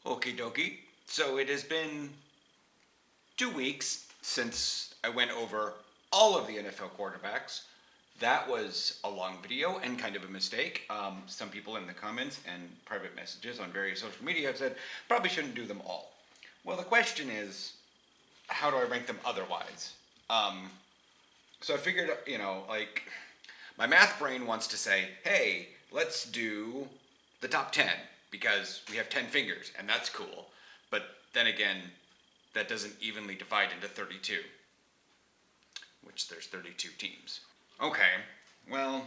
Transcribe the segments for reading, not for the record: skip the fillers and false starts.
Okie dokie. So it has been 2 weeks since I went over all of the NFL quarterbacks. That was a long video and kind of a mistake. Some people in the comments and private messages on various social media have said probably shouldn't do them all. Well, the question is, how do I rank them otherwise? So I figured, like, my math brain wants to say, hey, let's do the top 10 because we have 10 fingers and that's cool. But then again, that doesn't evenly divide into 32, which there's 32 teams. Okay, well,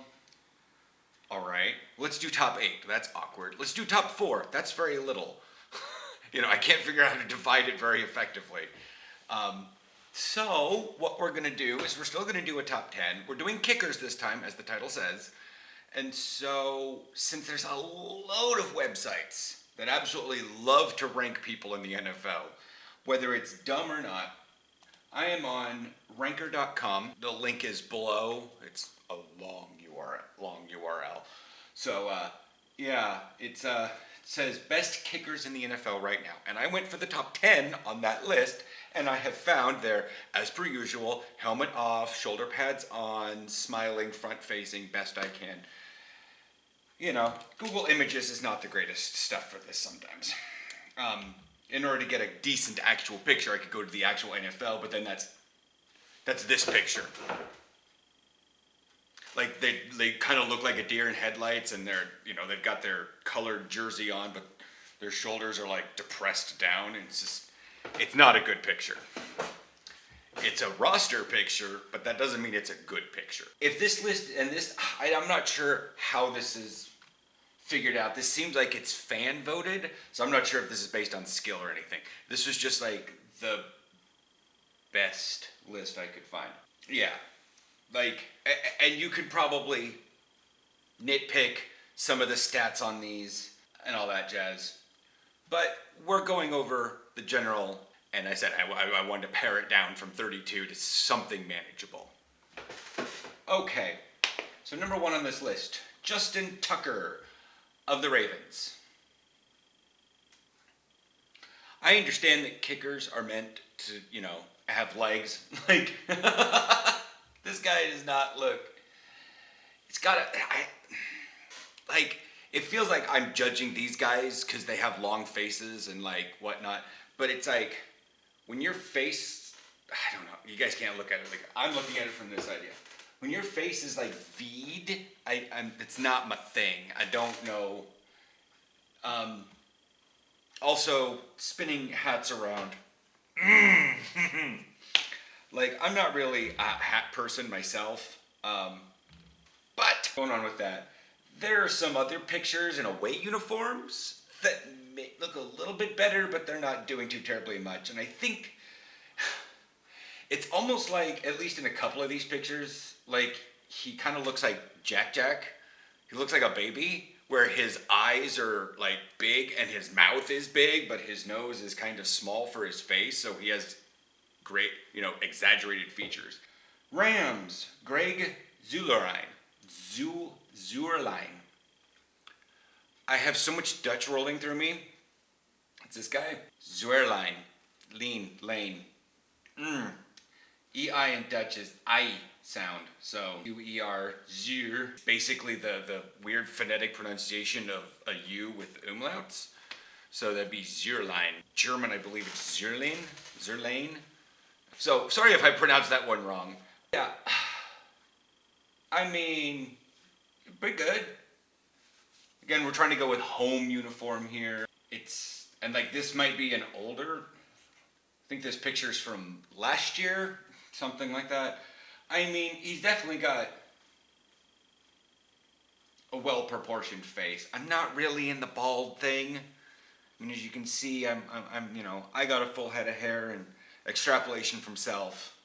all right. Let's do top 8. That's awkward. Let's do top 4. That's very little. I can't figure out how to divide it very effectively. So what we're going to do is we're still going to do a top 10. We're doing kickers this time, as the title says. And so since there's a load of websites that absolutely love to rank people in the NFL, whether it's dumb or not, I am on ranker.com. The link is below. It's a long URL. So, it says best kickers in the NFL right now. And I went for the top 10 on that list, and I have found there, as per usual, helmet off, shoulder pads on, smiling, front-facing, best I can. Google Images is not the greatest stuff for this sometimes. In order to get a decent actual picture, I could go to the actual NFL, but then that's this picture. Like they kind of look like a deer in headlights, and they've got their colored jersey on, but their shoulders are like depressed down, and it's not a good picture. It's a roster picture, but that doesn't mean it's a good picture. If this list and I'm not sure how this is figured out. This seems like it's fan voted, so I'm not sure if this is based on skill or anything. This was just like the best list I could find. Yeah, and you could probably nitpick some of the stats on these and all that jazz. But we're going over the general, and I said I wanted to pare it down from 32 to something manageable. Okay, so number 1 on this list, Justin Tucker of the Ravens. I understand that kickers are meant to, have legs. Like, this guy does not look. It's got it feels like I'm judging these guys because they have long faces and like whatnot. But it's like, when your face, I don't know, you guys can't look at it like, I'm looking at it from this idea. When your face is like V'd, it's not my thing. I don't know. Also, spinning hats around. Like, I'm not really a hat person myself. But going on with that, there are some other pictures in away uniforms that may look a little bit better, but they're not doing too terribly much. And I think it's almost like, at least in a couple of these pictures, like he kind of looks like Jack. He looks like a baby, where his eyes are like big and his mouth is big, but his nose is kind of small for his face, so he has great, exaggerated features. Rams, Greg Zuerlein. Zuerlein. I have so much Dutch rolling through me. It's this guy. Zuerlein. Lane. E-I in Dutch is I sound. So U-E-R, Zuer. Basically the weird phonetic pronunciation of a U with umlauts. So that'd be Zuerlein. German, I believe it's Zuerlein. So, sorry if I pronounced that one wrong. Yeah. I mean, pretty good. Again, we're trying to go with home uniform here. And this might be an older, I think this picture's from last year, something like that. I mean, he's definitely got a well-proportioned face. I'm not really in the bald thing. I mean, as you can see, I got a full head of hair and extrapolation from self.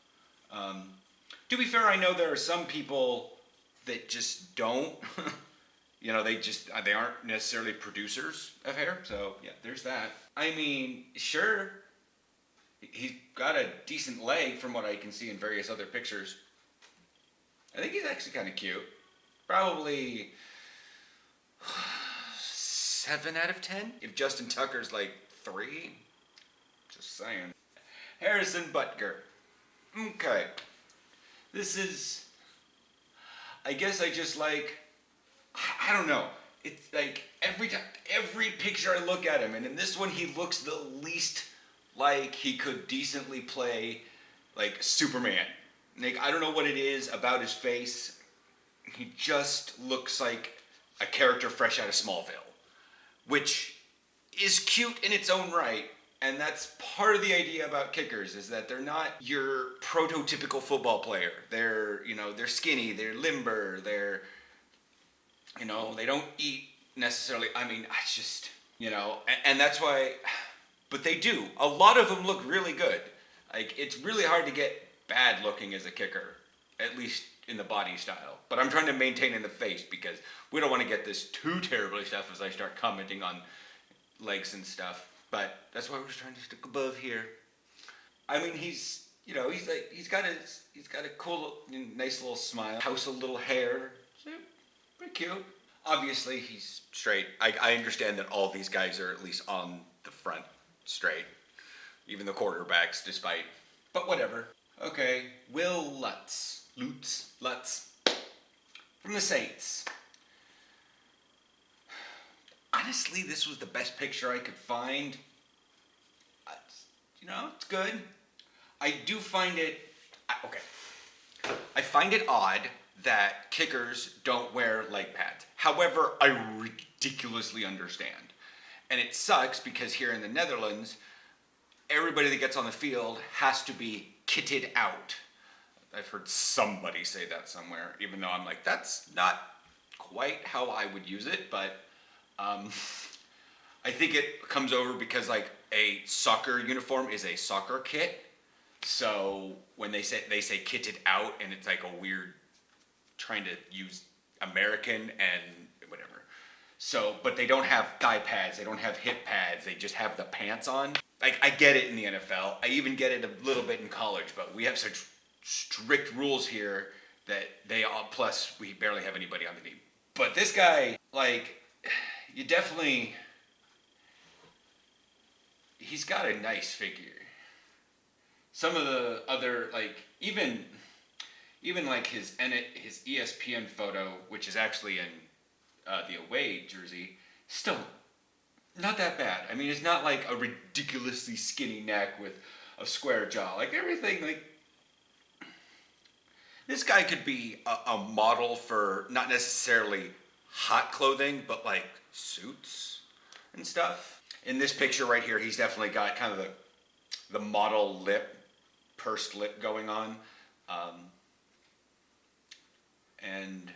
To be fair, I know there are some people that just don't. They aren't necessarily producers of hair. So, yeah, there's that. I mean, sure, he's got a decent leg from what I can see in various other pictures. I think he's actually kind of cute. Probably 7 out of 10. If Justin Tucker's like 3, just saying. Harrison Butker. Okay. This is, I guess I just like, I don't know. It's like every picture I look at him, and in this one he looks the least like he could decently play like Superman. Like, I don't know what it is about his face. He just looks like a character fresh out of Smallville, which is cute in its own right. And that's part of the idea about kickers, is that they're not your prototypical football player. They're, they're skinny, they're limber, they're, they don't eat necessarily. I mean, I just, and that's why, but they do. A lot of them look really good. Like, it's really hard to get bad looking as a kicker, at least in the body style. But I'm trying to maintain in the face because we don't want to get this too terribly stuff as I start commenting on legs and stuff. But that's why we're just trying to stick above here. I mean, he's got a cool, nice little smile, house a little hair, so, pretty cute. Obviously, he's straight. I understand that all these guys are at least on the front straight, even the quarterbacks, despite. But whatever. Okay, Will Lutz, from the Saints. Honestly, this was the best picture I could find. It's good. I do find it, okay. I find it odd that kickers don't wear leg pads. However, I ridiculously understand. And it sucks because here in the Netherlands, everybody that gets on the field has to be kitted out. I've heard somebody say that somewhere, even though I'm like, that's not quite how I would use it, but I think it comes over because like a soccer uniform is a soccer kit. So when they say kitted out, and it's like a weird trying to use American and whatever. So, but they don't have thigh pads, they don't have hip pads, they just have the pants on. Like, I get it in the NFL. I even get it a little bit in college, but we have such strict rules here that plus we barely have anybody on the team. But this guy, like, you definitely, he's got a nice figure. Some of the other, like, even like his ESPN photo, which is actually in the away jersey, still not that bad. I mean, it's not like a ridiculously skinny neck with a square jaw. Like, everything, like, this guy could be a model for not necessarily hot clothing, but like suits and stuff. In this picture right here, he's definitely got kind of the model lip, pursed lip going on. And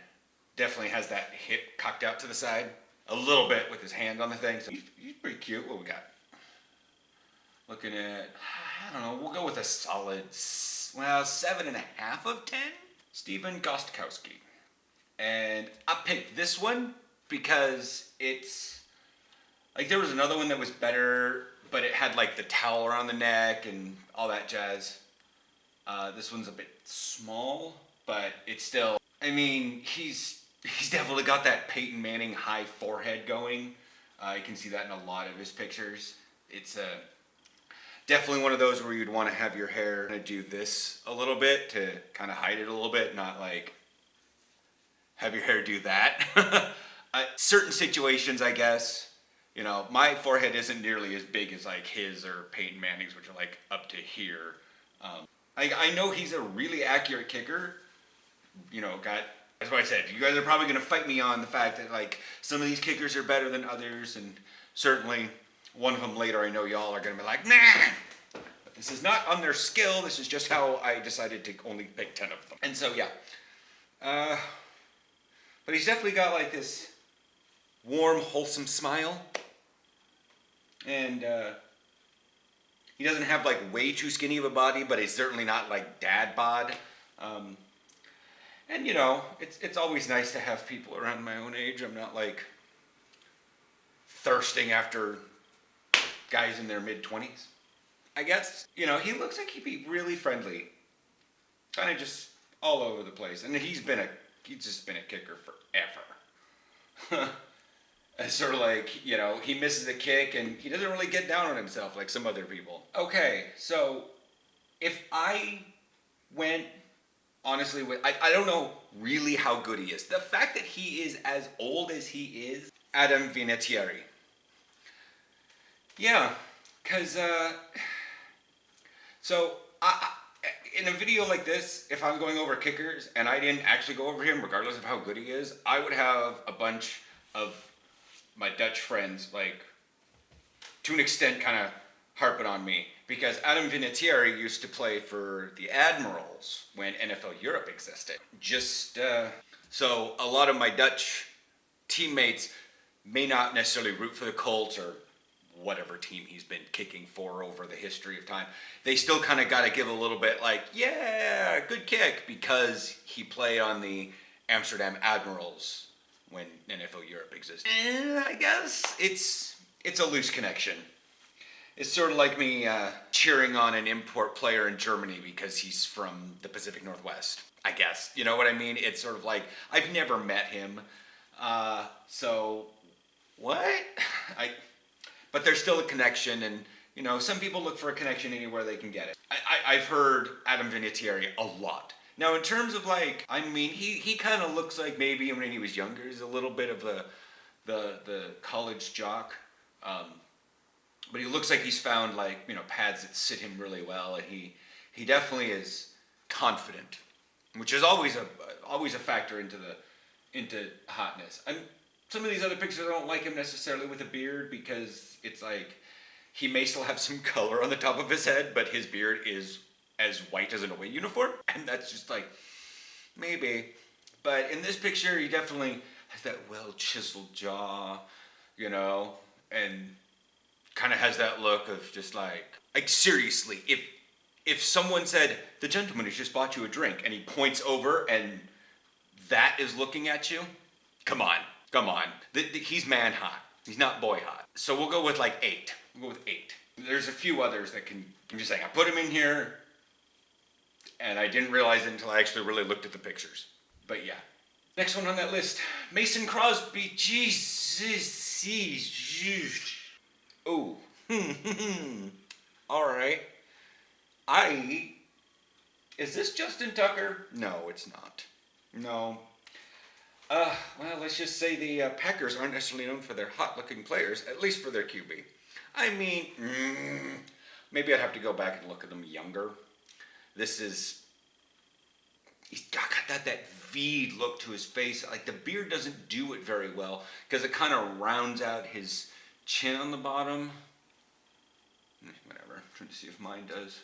definitely has that hip cocked out to the side a little bit with his hand on the thing. So he's pretty cute. What we got? Looking at, I don't know, we'll go with a solid, 7.5 of 10. Stephen Gostkowski. And I picked this one because it's, like, there was another one that was better, but it had like the towel around the neck and all that jazz. This one's a bit small, but it's still, I mean, he's definitely got that Peyton Manning high forehead going. You can see that in a lot of his pictures. It's definitely one of those where you'd want to have your hair kind of do this a little bit to kind of hide it a little bit, not like have your hair do that. Certain situations, I guess, my forehead isn't nearly as big as like his or Peyton Manning's, which are like up to here. I know he's a really accurate kicker. That's what I said. You guys are probably going to fight me on the fact that like some of these kickers are better than others, and certainly one of them later I know y'all are going to be like, nah! But this is not on their skill, this is just how I decided to only pick 10 of them. And so, yeah. But he's definitely got like this warm, wholesome smile. And he doesn't have like way too skinny of a body, but he's certainly not like dad bod. And it's always nice to have people around my own age. I'm not like thirsting after guys in their mid-20s, I guess. He looks like he'd be really friendly. Kind of just all over the place. And he's just been a kicker forever. It's sort of like, you know, he misses a kick and he doesn't really get down on himself like some other people. Okay, so if I went, honestly, with, I don't know really how good he is. The fact that he is as old as he is, Adam Vinatieri. Yeah, because, so in a video like this, if I'm going over kickers and I didn't actually go over him, regardless of how good he is, I would have a bunch of my Dutch friends, like, to an extent, kind of harping on me. Because Adam Vinatieri used to play for the Admirals when NFL Europe existed. So a lot of my Dutch teammates may not necessarily root for the Colts or whatever team he's been kicking for over the history of time. They still kind of got to give a little bit like, yeah, good kick, because he played on the Amsterdam Admirals when NFL Europe existed. I guess it's a loose connection. It's sort of like me cheering on an import player in Germany because he's from the Pacific Northwest, I guess. You know what I mean? It's sort of like, I've never met him. So, what? But there's still a connection, and, you know, some people look for a connection anywhere they can get it. I've heard Adam Vinatieri a lot. Now, in terms of, like, I mean, he kind of looks like maybe when he was younger, he's a little bit of the college jock. But he looks like he's found, like, you know, pads that sit him really well, and he definitely is confident, which is always a factor into hotness. Some of these other pictures I don't like him necessarily with a beard, because it's like he may still have some color on the top of his head, but his beard is as white as an away uniform, and that's just like, maybe. But in this picture, he definitely has that well-chiseled jaw, you know, and kind of has that look of just like seriously, if someone said, the gentleman has just bought you a drink, and he points over and that is looking at you, come on. He's man hot. He's not boy hot. So we'll go with like 8. We'll go with 8. There's a few others that I'm just saying, I put him in here, and I didn't realize it until I actually really looked at the pictures. But yeah. Next one on that list, Mason Crosby. Jesus. Oh. All right. Is this Justin Tucker? No, it's not. No. Well, let's just say the Packers aren't necessarily known for their hot-looking players, at least for their QB. I mean, maybe I'd have to go back and look at them younger. He's got that V look to his face. Like, the beard doesn't do it very well, because it kind of rounds out his chin on the bottom. Whatever, I'm trying to see if mine does.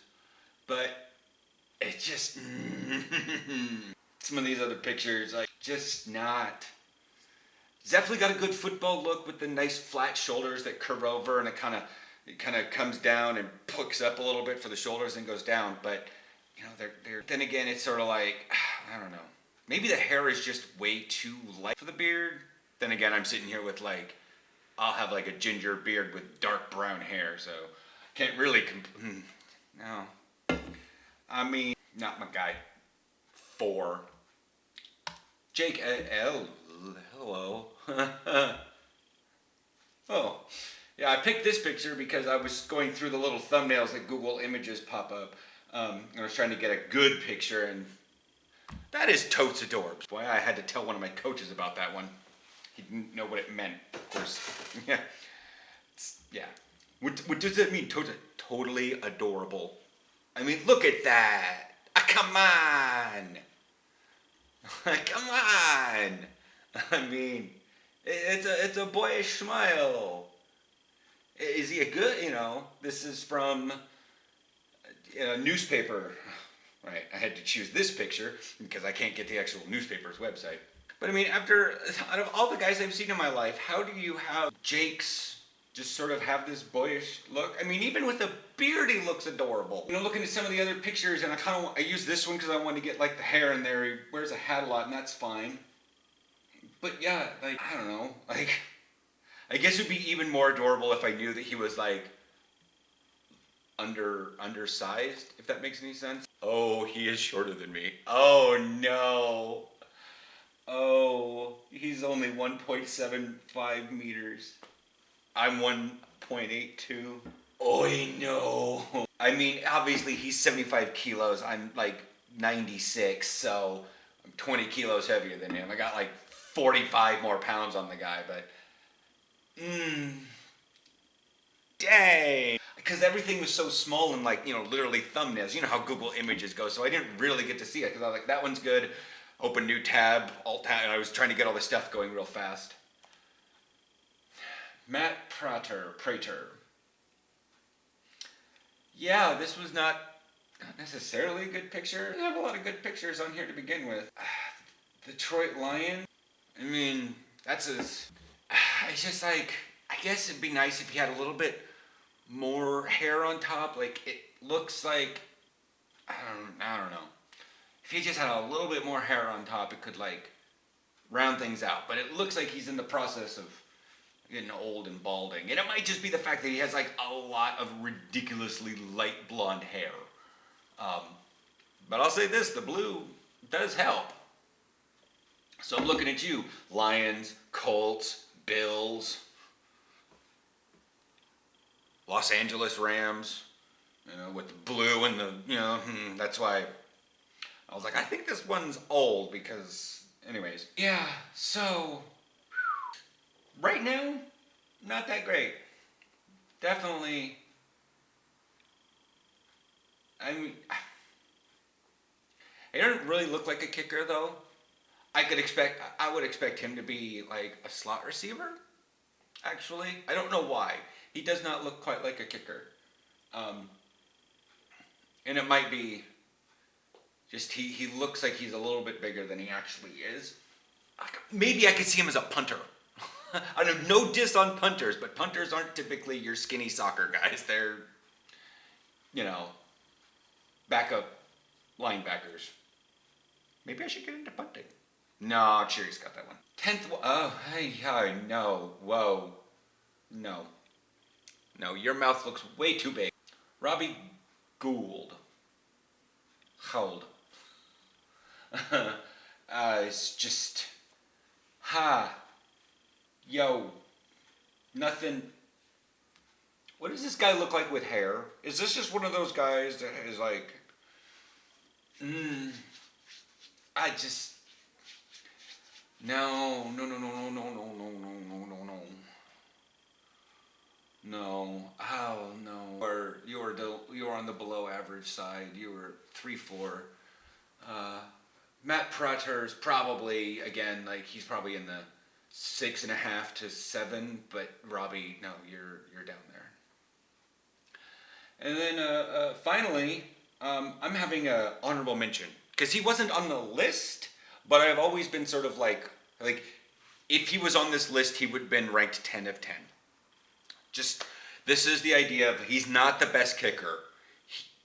But it just... Some of these other pictures, like, just not. He's definitely got a good football look with the nice flat shoulders that curve over, and it kind of comes down and hooks up a little bit for the shoulders and goes down. But, you know, they're then again, it's sort of like, I don't know. Maybe the hair is just way too light for the beard. Then again, I'm sitting here with, like, I'll have like a ginger beard with dark brown hair, so can't really no. I mean, not my guy. 4. Jake L. Hello. Oh, yeah, I picked this picture because I was going through the little thumbnails that Google Images pop up. I was trying to get a good picture, and that is totes adorbs. Boy, I had to tell one of my coaches about that one. He didn't know what it meant, of course. Yeah. Yeah. What does that mean? Totally adorable. I mean, look at that. Come on. Come on. I mean, it's a boyish smile. Is he a good, you know, this is from a newspaper. Right, I had to choose this picture because I can't get the actual newspaper's website. But I mean, out of all the guys I've seen in my life, how do you have Jake's just sort of have this boyish look? I mean, even with a beard, he looks adorable. You know, looking at some of the other pictures, and I use this one because I wanted to get like the hair in there. He wears a hat a lot, and that's fine. But yeah, like, I don't know, like, I guess it would be even more adorable if I knew that he was like undersized, if that makes any sense. Oh, he is shorter than me. Oh no. Oh, he's only 1.75 meters. I'm 1.82. Oh, no. I mean, obviously he's 75 kilos. I'm like 96, so I'm 20 kilos heavier than him. I got like 45 more pounds on the guy, but dang. Because everything was so small and like, literally thumbnails. You know how Google Images go, so I didn't really get to see it because I was like, that one's good. Open new tab, alt tab, and I was trying to get all this stuff going real fast. Matt Prater. Yeah, this was not necessarily a good picture. I have a lot of good pictures on here to begin with. Detroit Lion. I mean, it's just like, I guess it'd be nice if he had a little bit more hair on top. Like, it looks like, I don't know. If he just had a little bit more hair on top, it could like round things out. But it looks like he's in the process of getting old and balding. And it might just be the fact that he has like a lot of ridiculously light blonde hair. But I'll say this, the blue does help. So I'm looking at you, Lions, Colts, Bills, Los Angeles Rams, with the blue and the, that's why I was like, I think this one's old because, anyways. Yeah, so, right now, not that great. Definitely, I mean, he doesn't really look like a kicker though. I would expect him to be like a slot receiver, actually. I don't know why. He does not look quite like a kicker. And it might be just he looks like he's a little bit bigger than he actually is. Maybe I could see him as a punter. I know no diss on punters, but punters aren't typically your skinny soccer guys. They're, backup linebackers. Maybe I should get into punting. No, Cherry's got that one. 10th. Oh, hey, no. Whoa. No, your mouth looks way too big. Robbie Gould. Hold. It's just, yo, nothing. What does this guy look like with hair? Is this just one of those guys that is like, no. Oh no. You are on the below average side. You were 3-4. Matt Prater's probably, again, like he's probably in the 6.5 to 7, but Robbie, no, you're down there. And then finally, I'm having a honorable mention because he wasn't on the list, but I've always been sort of like if he was on this list, he would have been ranked 10 of 10. Just, this is the idea of he's not the best kicker.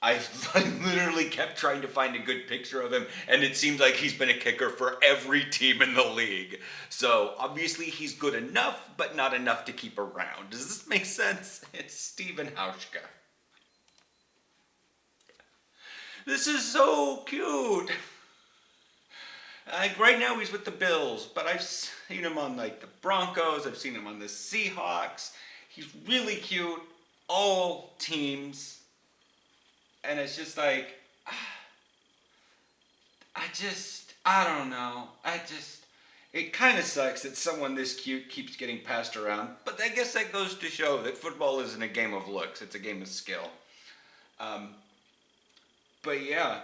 I literally kept trying to find a good picture of him, and it seems like he's been a kicker for every team in the league. So, obviously he's good enough, but not enough to keep around. Does this make sense? It's Steven Hauschka. This is so cute. Like right now he's with the Bills, but I've seen him on like the Broncos, I've seen him on the Seahawks. He's really cute, all teams. And it's just like, I don't know. It kind of sucks that someone this cute keeps getting passed around. But I guess that goes to show that football isn't a game of looks, it's a game of skill. But yeah.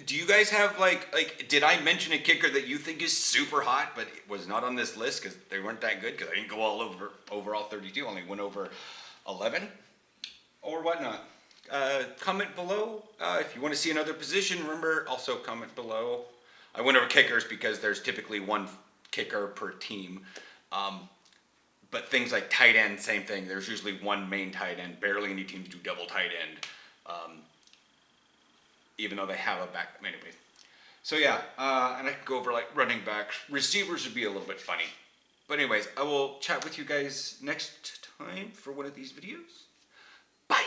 Do you guys have like, did I mention a kicker that you think is super hot, but it was not on this list because they weren't that good? Because I didn't go over all 32, only went over 11 or whatnot. Comment below if you want to see another position. Remember, also comment below. I went over kickers because there's typically one kicker per team. But things like tight end, same thing. There's usually one main tight end. Barely any teams do double tight end. Even though they have a back, anyways. So yeah, and I could go over like running backs. Receivers would be a little bit funny. But anyways, I will chat with you guys next time for one of these videos. Bye!